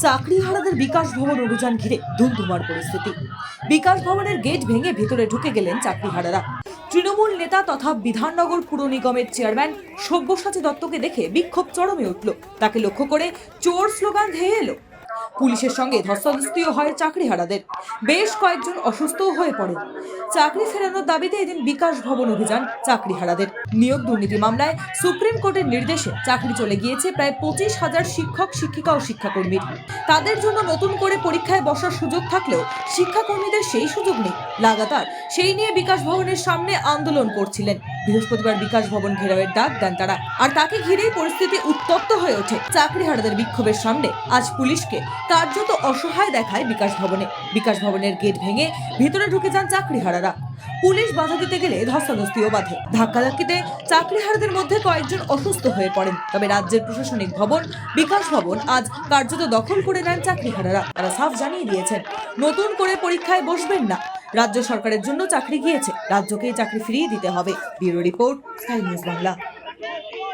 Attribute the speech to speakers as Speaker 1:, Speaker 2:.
Speaker 1: চাকরিহারাদের বিকাশ ভবন অভিযান ঘিরে ধুমধুমার পরিস্থিতি। বিকাশ ভবনের গেট ভেঙে ভেতরে ঢুকে গেলেন চাকরিহারারা। তৃণমূল নেতা তথা বিধাননগর পুর নিগমের চেয়ারম্যান সব্যসাচী দত্তকে দেখে বিক্ষোভ চরমে উঠল। তাকে লক্ষ্য করে চোর স্লোগান ধেয়ে এলো। পুলিশের সঙ্গে ধস্তাধস্তিও হয় চাকরিহারাদের। বেশ কয়েকজন অসুস্থও হয়ে পড়ে। চাকরি ফেরানোর দাবিতে এদিন বিকাশ ভবন অভিযান চাকরিহারাদের। নিয়োগ দুর্নীতি মামলায় সুপ্রিম কোর্টের নির্দেশে চাকরি চলে গিয়েছে প্রায় 25,000 শিক্ষক, শিক্ষিকা ও শিক্ষাকর্মীর। তাদের জন্য নতুন করে পরীক্ষায় বসার সুযোগ থাকলেও শিক্ষাকর্মীদের সেই সুযোগ নেই। লাগাতার সেই নিয়ে বিকাশ ভবনের সামনে আন্দোলন করছিলেন। বৃহস্পতিবার বিকাশ ভবন ঘেরাওয়ের ডাক দেন তারা, আর তাকে ঘিরেই পরিস্থিতি উত্তপ্ত হয়ে ওঠে। চাকরিহারাদের বিক্ষোভের সামনে আজ পুলিশকে কার্যত অসহায় দেখায় বিকাশ ভবনে। বিকাশ ভবনের গেট ভেঙে ভিতরে ঢুকে যান চাকরিহারারা। পুলিশ বাধা দিতে গেলে ধস্তাধস্তিও বাধে। ধাক্কাধাক্কিতে চাকরিহারাদের মধ্যে কয়েকজন অসুস্থ হয়ে পড়েন। তবে রাজ্যের প্রশাসনিক ভবন বিকাশ ভবন আজ কার্যত দখল করে নেন চাকরিহারারা। তারা সাফ জানিয়ে দিয়েছেন, নতুন করে পরীক্ষায় বসবেন না। রাজ্য সরকারের জন্য চাকরি গিয়েছে, রাজ্যকেই চাকরি ফিরিয়ে দিতে হবে। Bureau report, sky news Bangla.